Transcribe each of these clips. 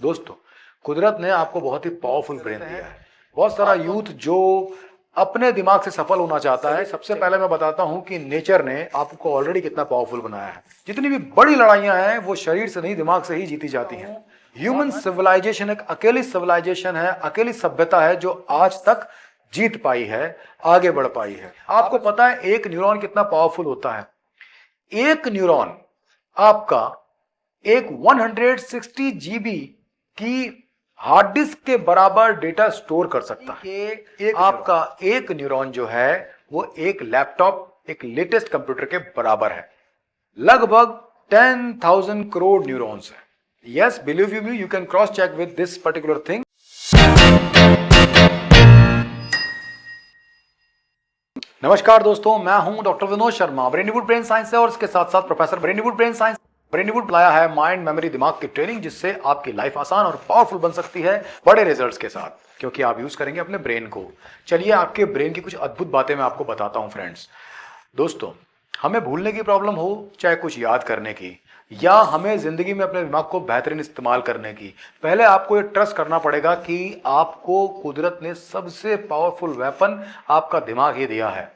दोस्तों, कुदरत ने आपको बहुत ही पावरफुल ब्रेन दिया है। बहुत सारा यूथ जो अपने दिमाग से सफल होना चाहता है, सबसे पहले मैं बताता हूं कि नेचर ने आपको ऑलरेडी कितना पावरफुल बनाया है। जितनी भी बड़ी लड़ाइयां हैं वो शरीर से नहीं, दिमाग से ही जीती जाती हैं। ह्यूमन सिविलाइजेशन एक अकेली सिविलाइजेशन है, अकेली सभ्यता है जो आज तक जीत पाई है, आगे बढ़ पाई है। आपको पता है एक न्यूरॉन कितना पावरफुल होता है? एक न्यूरॉन आपका एक 160 जीबी की हार्ड डिस्क के बराबर डेटा स्टोर कर सकता है। आपका एक न्यूरॉन जो है वो एक लैपटॉप, एक लेटेस्ट कंप्यूटर के बराबर है। लगभग 10,000 करोड़ न्यूरॉन्स है। Yes, believe me, you can cross check with this particular thing. नमस्कार दोस्तों, मैं हूं doctor Vinod Sharma, Brainwood brain science है और इसके साथ साथ professor Brainwood brain science. Brainwood लाया है माइंड मेमोरी दिमाग की ट्रेनिंग, जिससे आपकी लाइफ आसान और पावरफुल बन सकती है बड़े रिजल्ट्स के साथ, क्योंकि आप यूज करेंगे अपने ब्रेन को। चलिए आपके ब्रेन की कुछ अद्भुत बातें मैं आपको बताता हूं फ्रेंड्स। दोस्तों, हमें भूलने की प्रॉब्लम हो, चाहे कुछ याद करने की, या हमें जिंदगी में अपने दिमाग को बेहतरीन इस्तेमाल करने की, पहले आपको ये ट्रस्ट करना पड़ेगा कि आपको कुदरत ने सबसे पावरफुल वेपन आपका दिमाग ही दिया है।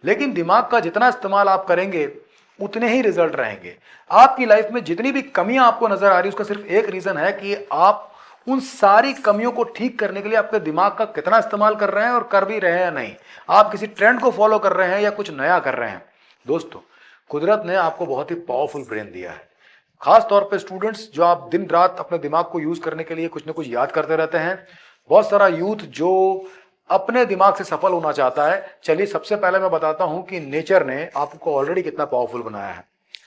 लेकिन दिमाग का जितना इस्तेमाल आप करेंगे उतने ही रिजल्ट रहेंगे। आपकी लाइफ में जितनी भी कमियां आपको नजर आ रही है उसका सिर्फ एक रीजन है कि आप उन सारी कमियों को ठीक करने के लिए आपके दिमाग का कितना इस्तेमाल कर रहे हैं और कर भी रहे हैं या नहीं। आप किसी ट्रेंड को फॉलो कर रहे हैं या कुछ नया कर रहे हैं। दोस्तों, कुदरत ने आपको बहुत ही पावरफुल ब्रेन दिया है। खास तौर पे स्टूडेंट्स जो आप दिन रात अपने दिमाग को यूज करने के लिए कुछ ना कुछ याद करते रहते हैं। बहुत सारा यूथ जो अपने दिमाग से सफल होना चाहता है। चलिए सबसे पहले मैं बताता हूं कि नेचर ने आपको ऑलरेडी कितना पावरफुल बनाया है।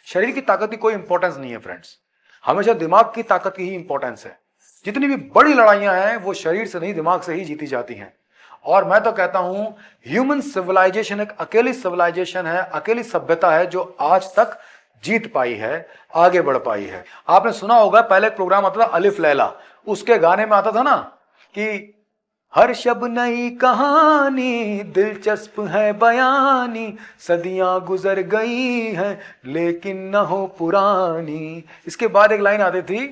शरीर की ताकत की कोई इंपॉर्टेंस नहीं है फ्रेंड्स, हमेशा दिमाग की ताकत की ही इंपॉर्टेंस है। जितनी भी बड़ी लड़ाइयां हैं वो शरीर से नहीं, दिमाग से ही जीती जाती हैं। और मैं तो कहता हूं ह्यूमन सिविलाइजेशन एक अकेली सिविलाइजेशन है, अकेली सभ्यता है जो आज तक जीत पाई है, आगे बढ़ पाई है। आपने सुना होगा, पहले एक प्रोग्राम आता था अलिफ लैला, उसके गाने में आता था ना कि हर शब नई कहानी, दिलचस्प है बयानी, सदियां गुजर गई हैं लेकिन न हो पुरानी। इसके बाद एक लाइन आती थी,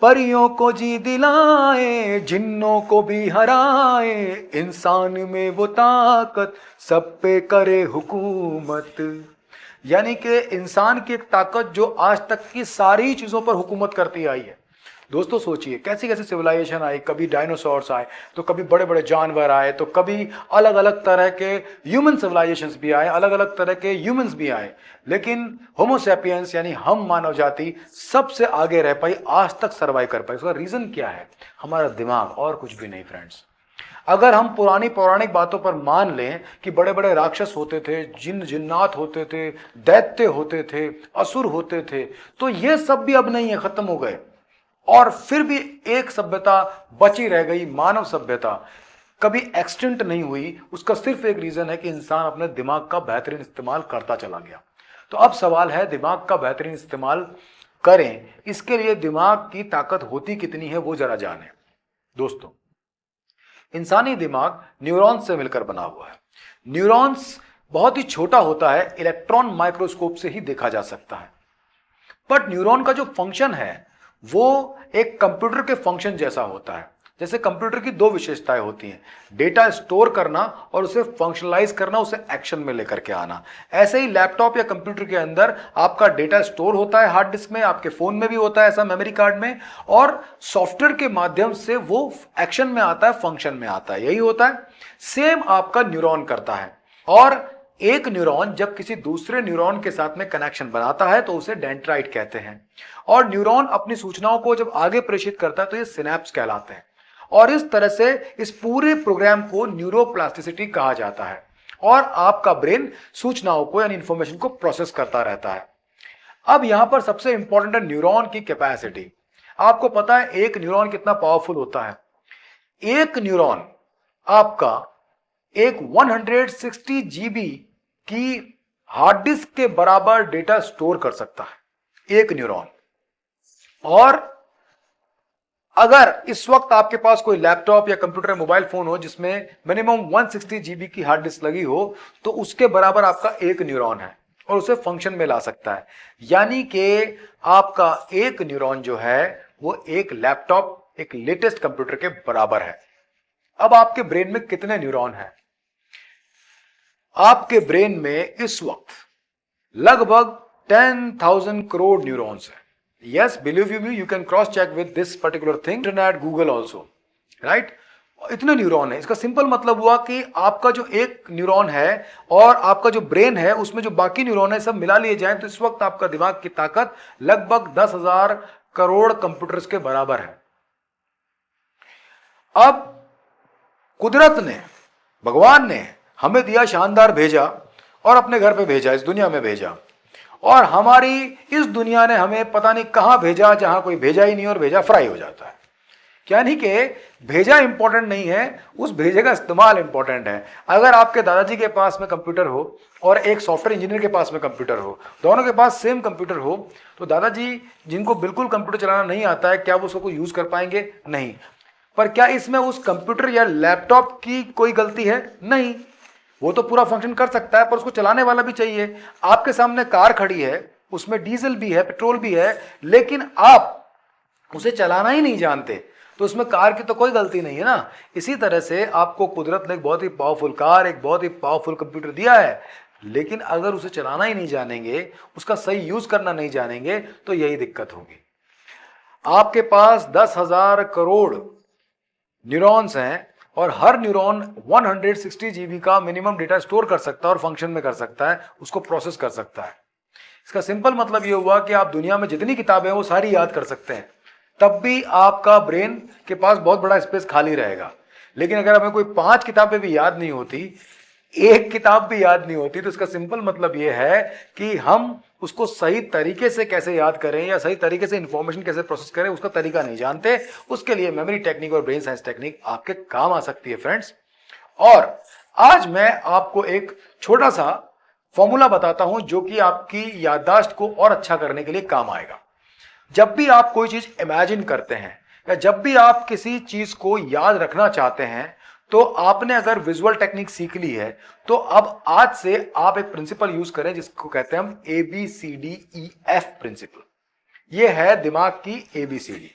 परियों को जी दिलाए, जिन्नों को भी हराए, इंसान में वो ताकत सब पे करे हुकूमत। यानी कि इंसान की एक ताकत जो आज तक की सारी चीजों पर हुकूमत करती आई है। दोस्तों सोचिए कैसी कैसी सिविलाइजेशन आई, कभी डायनासोर्स आए, तो कभी बड़े बड़े जानवर आए, तो कभी अलग अलग तरह के ह्यूमन सिविलाइजेशंस भी आए, अलग अलग तरह के ह्यूमंस भी आए। लेकिन होमो सैपियंस यानी हम मानव जाति सबसे आगे रह पाई, आज तक सर्वाइव कर पाई। उसका रीजन क्या है? हमारा दिमाग, और कुछ भी नहीं फ्रेंड्स। अगर हम पुरानी पौराणिक बातों पर मान लें कि बड़े बड़े राक्षस होते थे, जिन्नात होते थे, दैत्य होते थे, असुर होते थे, तो ये सब भी अब नहीं है, खत्म हो गए। और फिर भी एक सभ्यता बची रह गई, मानव सभ्यता कभी एक्सटिंक्ट नहीं हुई। उसका सिर्फ एक रीजन है कि इंसान अपने दिमाग का बेहतरीन इस्तेमाल करता चला गया। तो अब सवाल है, दिमाग का बेहतरीन इस्तेमाल करें, इसके लिए दिमाग की ताकत होती कितनी है वो जरा जानें। दोस्तों, इंसानी दिमाग न्यूरॉन्स से मिलकर बना हुआ है। न्यूरॉन्स बहुत ही छोटा होता है, इलेक्ट्रॉन माइक्रोस्कोप से ही देखा जा सकता है। बट न्यूरॉन का जो फंक्शन है वो एक कंप्यूटर के फंक्शन जैसा होता है। जैसे कंप्यूटर की दो विशेषताएं होती हैं, डेटा स्टोर करना और उसे फंक्शनलाइज करना, उसे एक्शन में लेकर के आना। ऐसे ही लैपटॉप या कंप्यूटर के अंदर आपका डेटा स्टोर होता है हार्ड डिस्क में, आपके फोन में भी होता है ऐसा मेमोरी कार्ड में, और सॉफ्टवेयर के माध्यम से वो एक्शन में आता है, फंक्शन में आता है। यही होता है, सेम आपका न्यूरॉन करता है। और एक न्यूरॉन जब किसी दूसरे न्यूरॉन के साथ में कनेक्शन बनाता है तो उसे डेंड्राइट कहते हैं। और न्यूरॉन अपनी सूचनाओं को जब आगे प्रेषित करता है तो ये सिनेप्स कहलाते हैं। और इस तरह से इस पूरे प्रोग्राम को न्यूरोप्लास्टिसिटी कहा जाता है। और आपका ब्रेन सूचनाओं को यानी इंफॉर्मेशन को प्रोसेस करता रहता है। अब यहां पर सबसे इंपॉर्टेंट है न्यूरॉन की कैपेसिटी। आपको पता है एक न्यूरॉन कितना पावरफुल होता है? एक न्यूरॉन आपका एक 160 जीबी की हार्ड डिस्क के बराबर डेटा स्टोर कर सकता है, एक न्यूरॉन। और अगर इस वक्त आपके पास कोई लैपटॉप या कंप्यूटर या मोबाइल फोन हो जिसमें मिनिमम 160 जीबी की हार्ड डिस्क लगी हो, तो उसके बराबर आपका एक न्यूरॉन है और उसे फंक्शन में ला सकता है। यानी कि आपका एक न्यूरॉन जो है वो एक लैपटॉप, एक लेटेस्ट कंप्यूटर के बराबर है। अब आपके ब्रेन में कितने न्यूरॉन हैं? आपके ब्रेन में इस वक्त लगभग 10,000 करोड़ न्यूरॉन्स हैं। Yes, believe you me, you can cross check with this particular thing, internet, Google also, right. इतने न्यूरॉन है, इसका सिंपल मतलब हुआ कि आपका जो एक न्यूरॉन है और आपका जो ब्रेन है उसमें जो बाकी न्यूरॉन है सब मिला लिए जाएं तो इस वक्त आपका दिमाग की ताकत लगभग 10,000 करोड़ कंप्यूटर्स के बराबर है। अब कुदरत ने, भगवान ने हमें दिया शानदार भेजा और अपने घर पे भेजा, इस दुनिया में भेजा, और हमारी इस दुनिया ने हमें पता नहीं कहां भेजा जहां कोई भेजा ही नहीं और भेजा फ्राई हो जाता है। यानी कि भेजा इंपॉर्टेंट नहीं है, उस भेजे का इस्तेमाल इंपॉर्टेंट है। अगर आपके दादाजी के पास में कंप्यूटर हो और एक सॉफ्टवेयर इंजीनियर के पास में कंप्यूटर हो, दोनों के पास सेम कंप्यूटर हो, तो दादाजी जिनको बिल्कुल कंप्यूटर चलाना नहीं आता है, क्या वो उसको यूज कर पाएंगे? नहीं। पर क्या इसमें उस कंप्यूटर या लैपटॉप की कोई गलती है? नहीं, वो तो पूरा फंक्शन कर सकता है, पर उसको चलाने वाला भी चाहिए। आपके सामने कार खड़ी है, उसमें डीजल भी है, पेट्रोल भी है, लेकिन आप उसे चलाना ही नहीं जानते, तो उसमें कार की तो कोई गलती नहीं है ना। इसी तरह से आपको कुदरत ने एक बहुत ही पावरफुल कार, एक बहुत ही पावरफुल कंप्यूटर दिया है, लेकिन अगर उसे चलाना ही नहीं जानेंगे, उसका सही यूज करना नहीं जानेंगे, तो यही दिक्कत होगी। आपके पास 10,000 करोड़ न्यूरॉन्स हैं और हर न्यूरॉन 160 जीबी का मिनिमम डेटा स्टोर कर सकता है और फंक्शन में कर सकता है, उसको प्रोसेस कर सकता है। इसका सिंपल मतलब यह हुआ कि आप दुनिया में जितनी किताबें हैं वो सारी याद कर सकते हैं, तब भी आपका ब्रेन के पास बहुत बड़ा स्पेस खाली रहेगा। लेकिन अगर हमें कोई 5 किताबें भी याद नहीं होती, एक किताब भी याद नहीं होती, तो इसका सिंपल मतलब यह है कि हम उसको सही तरीके से कैसे याद करें या सही तरीके से इंफॉर्मेशन कैसे प्रोसेस करें, उसका तरीका नहीं जानते। उसके लिए मेमोरी टेक्निक और ब्रेन साइंस टेक्निक आपके काम आ सकती है फ्रेंड्स। और आज मैं आपको एक छोटा सा फॉर्मूला बताता हूं जो कि आपकी याददाश्त को और अच्छा करने के लिए काम आएगा। जब भी आप कोई चीज इमेजिन करते हैं या जब भी आप किसी चीज को याद रखना चाहते हैं, तो आपने अगर विजुअल टेक्निक सीख ली है, तो अब आज से आप एक प्रिंसिपल यूज करें जिसको कहते हैं हम ABCDEF प्रिंसिपल। यह है दिमाग की ABCD।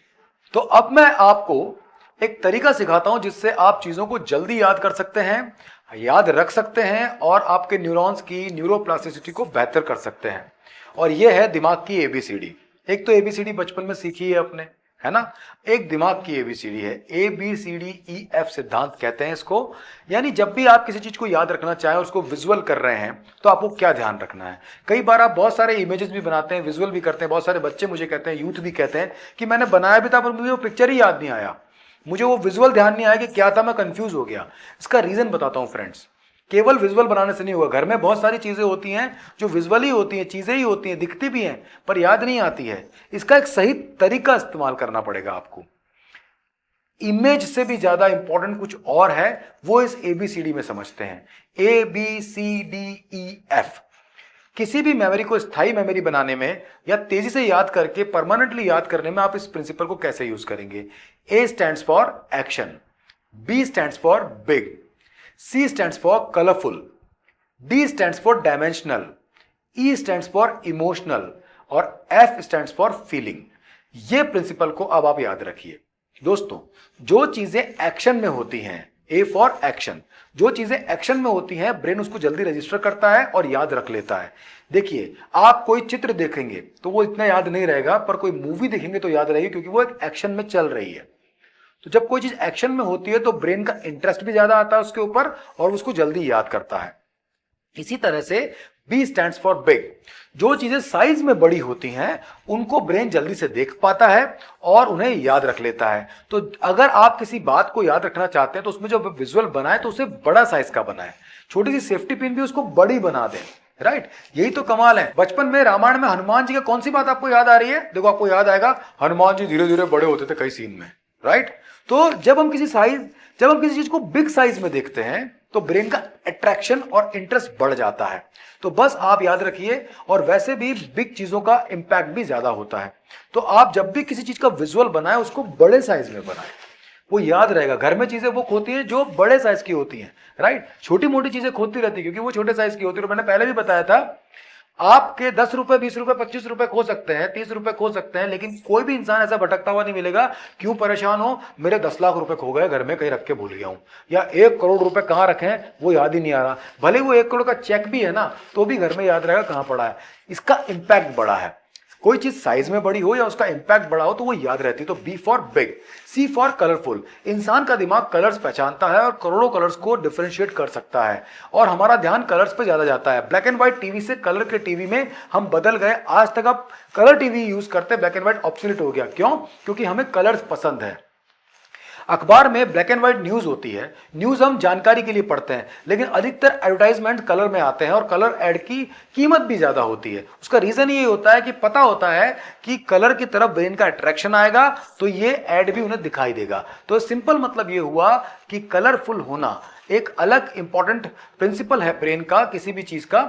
तो अब मैं आपको एक तरीका सिखाता हूं जिससे आप चीजों को जल्दी याद कर सकते हैं, याद रख सकते हैं और आपके न्यूरॉन्स की न्यूरोप्लास्टिसिटी को बेहतर कर सकते हैं। और यह है दिमाग की ABCD। एक तो ABCD बचपन में सीखी है अपने, है ना। एक दिमाग की ABCD है, ABCDEF सिद्धांत कहते हैं इसको। यानी जब भी आप किसी चीज को याद रखना चाहें और उसको विजुअल कर रहे हैं, तो आपको क्या ध्यान रखना है। कई बार आप बहुत सारे इमेजेस भी बनाते हैं, विजुअल भी करते हैं। बहुत सारे बच्चे मुझे कहते हैं, यूथ भी कहते हैं कि मैंने बनाया भी था पर मुझे वो पिक्चर ही याद नहीं आया, मुझे वो विजुअल ध्यान नहीं आया कि क्या था, मैं कंफ्यूज हो गया। इसका रीजन बताता हूं फ्रेंड्स। केवल विजुअल बनाने से नहीं होगा। घर में बहुत सारी चीजें होती हैं जो विजुअल ही होती हैं, चीजें ही होती हैं, दिखती भी हैं पर याद नहीं आती है। इसका एक सही तरीका इस्तेमाल करना पड़ेगा आपको। इमेज से भी ज्यादा इंपॉर्टेंट कुछ और है, वो इस ABCD में समझते हैं। ABCDEF। किसी भी मेमोरी को स्थायी मेमोरी बनाने में या तेजी से याद करके परमानेंटली याद करने में आप इस प्रिंसिपल को कैसे यूज करेंगे। A stands for action, B stands for big, C stands for colorful, D stands for dimensional, E stands for emotional और F stands for feeling। ये प्रिंसिपल को अब आप याद रखिए। दोस्तों, जो चीजें एक्शन में होती हैं, A for एक्शन, जो चीजें एक्शन में होती हैं ब्रेन उसको जल्दी रजिस्टर करता है और याद रख लेता है। देखिए, आप कोई चित्र देखेंगे तो वो इतना याद नहीं रहेगा, पर कोई मूवी देखेंगे तो याद रहेगी, क्योंकि वो एक एक्शन में चल रही है। तो जब कोई चीज एक्शन में होती है तो ब्रेन का इंटरेस्ट भी ज्यादा आता है उसके ऊपर और उसको जल्दी याद करता है। इसी तरह से B स्टैंड्स फॉर बिग। जो चीजें साइज में बड़ी होती हैं उनको ब्रेन जल्दी से देख पाता है और उन्हें याद रख लेता है। तो अगर आप किसी बात को याद रखना चाहते हैं तो उसमें जो विजुअल बनाए तो उसे बड़ा साइज का बनाए, छोटी सी सेफ्टी पिन भी उसको बड़ी बना दें, राइट। यही तो कमाल है। बचपन में रामायण में हनुमान जी का कौन सी बात आपको याद आ रही है? देखो, आपको याद आएगा हनुमान जी धीरे धीरे बड़े होते थे कई सीन में, राइट। तो जब हम किसी चीज को बिग साइज में देखते हैं तो ब्रेन का अट्रैक्शन और इंटरेस्ट बढ़ जाता है। तो बस आप याद रखिए, और वैसे भी बिग चीजों का इंपैक्ट भी ज्यादा होता है। तो आप जब भी किसी चीज का विजुअल बनाएं उसको बड़े साइज में बनाएं, वो याद रहेगा। घर में चीजें वो खोती हैं जो बड़े साइज की होती हैं, राइट। छोटी मोटी चीजें खोती रहती है क्योंकि वो छोटे साइज की होती है। और मैंने पहले भी बताया था, आपके 10 रुपए, 20 रुपए, 25 रुपए खो सकते हैं, 30 रुपए खो सकते हैं, लेकिन कोई भी इंसान ऐसा भटकता हुआ नहीं मिलेगा। क्यों परेशान हो, मेरे 10 लाख रुपए खो गए, घर में कहीं रख के भूल गया हूं, या 1 करोड़ रुपए कहां रखे हैं वो याद ही नहीं आ रहा। भले वो 1 करोड़ का चेक भी है ना, तो भी घर में याद रहेगा कहां पड़ा है। इसका इंपैक्ट बड़ा है। कोई चीज साइज में बड़ी हो या उसका इंपैक्ट बड़ा हो तो वो याद रहती है। तो B for big, C for colourful. इंसान का दिमाग कलर्स पहचानता है और करोड़ों कलर्स को डिफरेंशिएट कर सकता है, और हमारा ध्यान कलर्स पे ज्यादा जाता है। ब्लैक एंड व्हाइट टीवी से कलर के टीवी में हम बदल गए। आज तक आप कलर टीवी यूज करते, ब्लैक एंड व्हाइट ऑब्सोलीट हो गया। क्यों? क्योंकि हमें कलर्स पसंद है। अखबार में ब्लैक एंड व्हाइट न्यूज होती है, न्यूज हम जानकारी के लिए पढ़ते हैं, लेकिन अधिकतर एडवर्टाइजमेंट कलर में आते हैं और कलर एड की कीमत भी ज्यादा होती है। उसका रीजन ये होता है कि पता होता है कि कलर की तरफ ब्रेन का अट्रैक्शन आएगा, तो ये एड भी उन्हें दिखाई देगा। तो सिंपल मतलब ये हुआ कि कलरफुल होना एक अलग इंपॉर्टेंट प्रिंसिपल है ब्रेन का, किसी भी चीज का।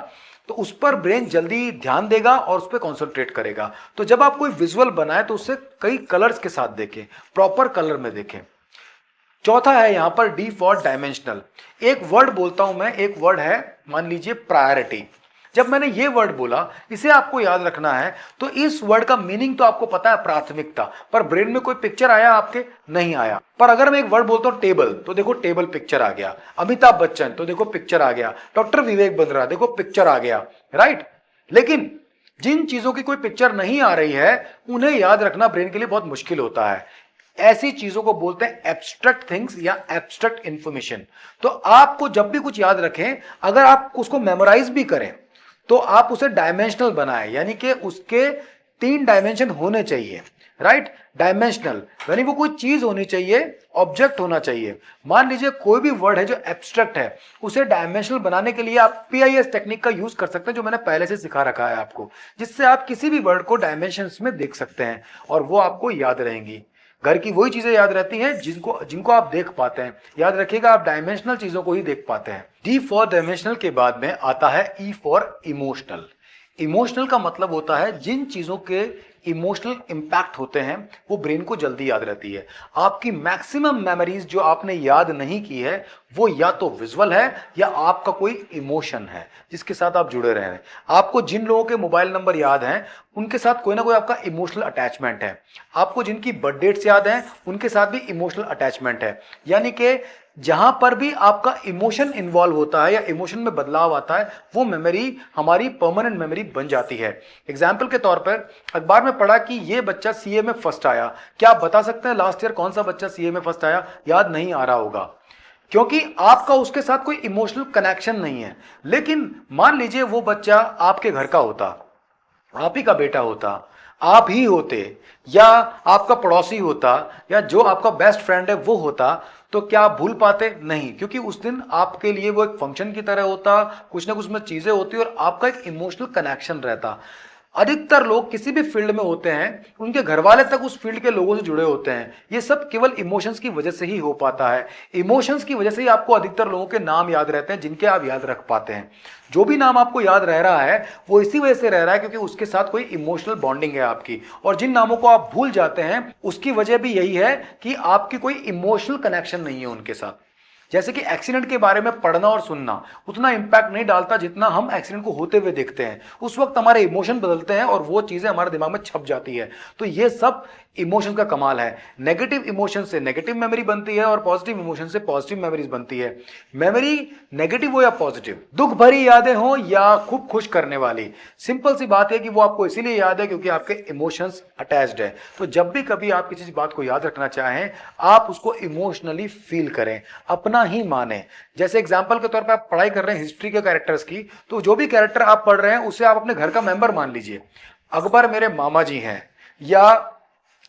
तो उस पर ब्रेन जल्दी ध्यान देगा और उस पर कॉन्सेंट्रेट करेगा। तो जब आप कोई विजुअल बनाए तो उससे कई कलर्स के साथ देखें, प्रॉपर कलर में देखें। चौथा है यहां पर डी फॉर डायमेंशनल। एक वर्ड बोलता हूं मैं, एक वर्ड है मान लीजिए प्रायोरिटी। जब मैंने ये वर्ड बोला, इसे आपको याद रखना है। तो इस वर्ड का मीनिंग तो आपको पता है, प्राथमिकता, पर ब्रेन में कोई पिक्चर आया आपके? नहीं आया। पर अगर मैं एक वर्ड बोलता हूं टेबल, तो देखो टेबल पिक्चर आ गया। अमिताभ बच्चन, तो देखो पिक्चर आ गया। डॉक्टर विवेक बंद्रा, देखो पिक्चर आ गया, राइट। लेकिन जिन चीजों की कोई पिक्चर नहीं आ रही है, उन्हें याद रखना ब्रेन के लिए बहुत मुश्किल होता है। ऐसी चीजों को बोलते हैं एब्स्ट्रैक्ट थिंग्स या एब्स्ट्रैक्ट इंफॉर्मेशन। तो आपको जब भी कुछ याद रखें, अगर आप उसको मेमोराइज भी करें, तो आप उसे डायमेंशनल बनाएं, यानी कि उसके 3 डायमेंशन होने चाहिए, राइट। डायमेंशनल यानी वो कोई चीज होनी चाहिए, ऑब्जेक्ट होना चाहिए। मान लीजिए कोई भी वर्ड है जो एब्स्ट्रैक्ट है, उसे डायमेंशनल बनाने के लिए आप PIS टेक्निक का यूज कर सकते हैं, जो मैंने पहले से सिखा रखा है आपको, जिससे आप किसी भी वर्ड को डायमेंशंस में देख सकते हैं और वो आपको याद रहेंगी। घर की वही चीजें याद रहती हैं जिनको जिनको आप देख पाते हैं। याद रखिएगा, आप डायमेंशनल चीजों को ही देख पाते हैं। डी फॉर डायमेंशनल के बाद में आता है ई फॉर इमोशनल। इमोशनल का मतलब होता है जिन चीजों के इमोशनल इंपैक्ट होते हैं वो ब्रेन को जल्दी याद रहती है। आपकी मैक्सिमम मेमोरीज जो आपने याद नहीं की है, वो या तो विजुअल है या आपका कोई इमोशन है जिसके साथ आप जुड़े रहे हैं। आपको जिन लोगों के मोबाइल नंबर याद हैं, उनके साथ कोई ना कोई आपका इमोशनल अटैचमेंट है। आपको जिनकी बर्थ डेट्स याद हैं, उनके साथ भी इमोशनल अटैचमेंट है। यानी कि जहां पर भी आपका इमोशन इन्वॉल्व होता है या इमोशन में बदलाव आता है, वो मेमोरी हमारी परमानेंट मेमोरी बन जाती है। एग्जाम्पल के तौर पर अखबार में पढ़ा कि ये बच्चा CA में फर्स्ट आया। क्या आप बता सकते हैं लास्ट ईयर कौन सा बच्चा CA में फर्स्ट आया? याद नहीं आ रहा होगा, क्योंकि आपका उसके साथ कोई इमोशनल कनेक्शन नहीं है। लेकिन मान लीजिए वो बच्चा आपके घर का होता, आप ही का बेटा होता, आप ही होते, या आपका पड़ोसी होता, या जो आपका बेस्ट फ्रेंड है वो होता, तो क्या आप भूल पाते? नहीं, क्योंकि उस दिन आपके लिए वो एक फंक्शन की तरह होता, कुछ ना कुछ में चीजें होती और आपका एक इमोशनल कनेक्शन रहता। अधिकतर लोग किसी भी फील्ड में होते हैं, उनके घर वाले तक उस फील्ड के लोगों से जुड़े होते हैं। ये सब केवल इमोशंस की वजह से ही हो पाता है। इमोशंस की वजह से ही आपको अधिकतर लोगों के नाम याद रहते हैं, जिनके आप याद रख पाते हैं। जो भी नाम आपको याद रह रहा है वो इसी वजह से रह रहा है क्योंकि उसके साथ कोई इमोशनल बॉन्डिंग है आपकी। और जिन नामों को आप भूल जाते हैं, उसकी वजह भी यही है कि आपकी कोई इमोशनल कनेक्शन नहीं है उनके साथ। जैसे कि एक्सीडेंट के बारे में पढ़ना और सुनना उतना इंपैक्ट नहीं डालता जितना हम एक्सीडेंट को होते हुए देखते हैं। उस वक्त हमारे इमोशन बदलते हैं और वो चीजें हमारे दिमाग में छप जाती है। तो ये सब इमोशन का कमाल है। नेगेटिव इमोशन से नेगेटिव मेमोरी बनती है और पॉजिटिव इमोशन से पॉजिटिव मेमोरीज बनती है। मेमोरी नेगेटिव हो या पॉजिटिव, दुख भरी यादें हो या खूब खुश करने वाली, सिंपल सी बात है कि वो आपको इसीलिए याद है क्योंकि आपके इमोशंस अटैच्ड है। तो जब भी कभी आप किसी बात को याद रखना चाहें, आप उसको इमोशनली फील करें, अपना ही माने। जैसे एग्जाम्पल के तौर पर आप पढ़ाई कर रहे हैं हिस्ट्री के कैरेक्टर्स की, तो जो भी कैरेक्टर आप पढ़ रहे हैं उसे आप अपने घर का मेंबर मान लीजिए। अकबर मेरे मामा जी हैं, या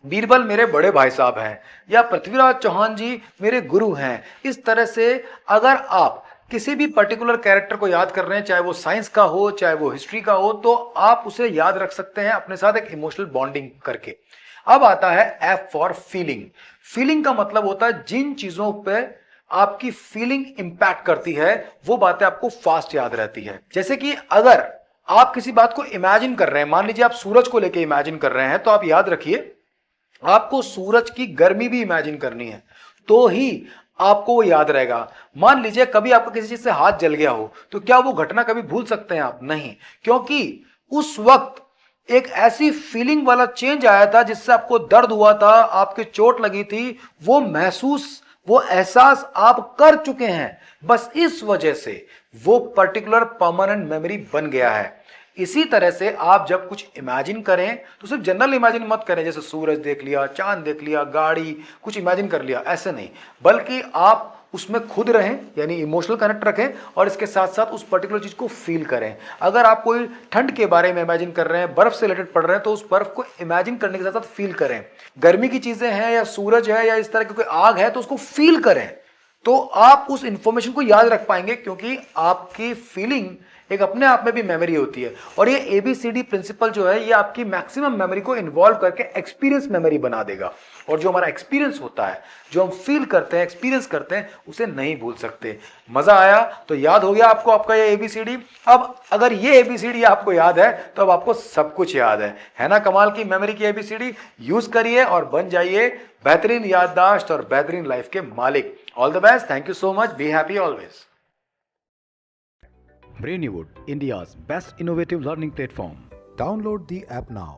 बीरबल मेरे बड़े भाई साहब हैं, या पृथ्वीराज चौहान जी मेरे गुरु हैं। इस तरह से अगर आप किसी भी पर्टिकुलर कैरेक्टर को याद कर रहे हैं, चाहे वो साइंस का हो चाहे वो हिस्ट्री का हो, तो आप उसे याद रख सकते हैं अपने साथ एक इमोशनल बॉन्डिंग करके। अब आता है एफ फॉर फीलिंग। फीलिंग का मतलब होता है जिन चीजों पे आपकी फीलिंग इंपैक्ट करती है वो बातें आपको फास्ट याद रहती है। जैसे कि अगर आप किसी बात को इमेजिन कर रहे हैं, मान लीजिए आप सूरज को लेके इमेजिन कर रहे हैं, तो आप याद रखिए आपको सूरज की गर्मी भी इमेजिन करनी है, तो ही आपको वो याद रहेगा। मान लीजिए कभी आपका किसी चीज से हाथ जल गया हो, तो क्या वो घटना कभी भूल सकते हैं आप? नहीं, क्योंकि उस वक्त एक ऐसी फीलिंग वाला चेंज आया था जिससे आपको दर्द हुआ था, आपकी चोट लगी थी, वो महसूस, वो एहसास आप कर चुके हैं। बस इस वजह से वो पर्टिकुलर परमानेंट मेमोरी बन गया है। इसी तरह से आप जब कुछ इमेजिन करें तो सिर्फ जनरल इमेजिन मत करें, जैसे सूरज देख लिया, चांद देख लिया, गाड़ी, कुछ इमेजिन कर लिया, ऐसे नहीं, बल्कि आप उसमें खुद रहें, यानी इमोशनल कनेक्ट रखें और इसके साथ साथ उस पर्टिकुलर चीज को फील करें। अगर आप कोई ठंड के बारे में इमेजिन कर रहे हैं, बर्फ से रिलेटेड पढ़ रहे हैं, तो उस बर्फ को इमेजिन करने के साथ साथ फील करें। गर्मी की चीजें हैं या सूरज है या इस तरह की कोई आग है तो उसको फील करें, तो आप उस इंफॉर्मेशन को याद रख पाएंगे, क्योंकि आपकी फीलिंग एक अपने आप में भी मेमोरी होती है। और ये ABCD प्रिंसिपल जो है ये आपकी मैक्सिमम मेमोरी को इन्वॉल्व करके एक्सपीरियंस मेमोरी बना देगा। और जो हमारा एक्सपीरियंस होता है, जो हम फील करते हैं, एक्सपीरियंस करते हैं, उसे नहीं भूल सकते। मजा आया तो याद हो गया आपको आपका ये ABCD। अब अगर ये ABCD आपको याद है तो अब आपको सब कुछ याद है ना? कमाल की मेमोरी की ABCD यूज करिए और बन जाइए बेहतरीन याददाश्त और बेहतरीन लाइफ के मालिक। All the best, thank you so much, be happy always. Brainwood, India's best innovative learning platform. Download the app now.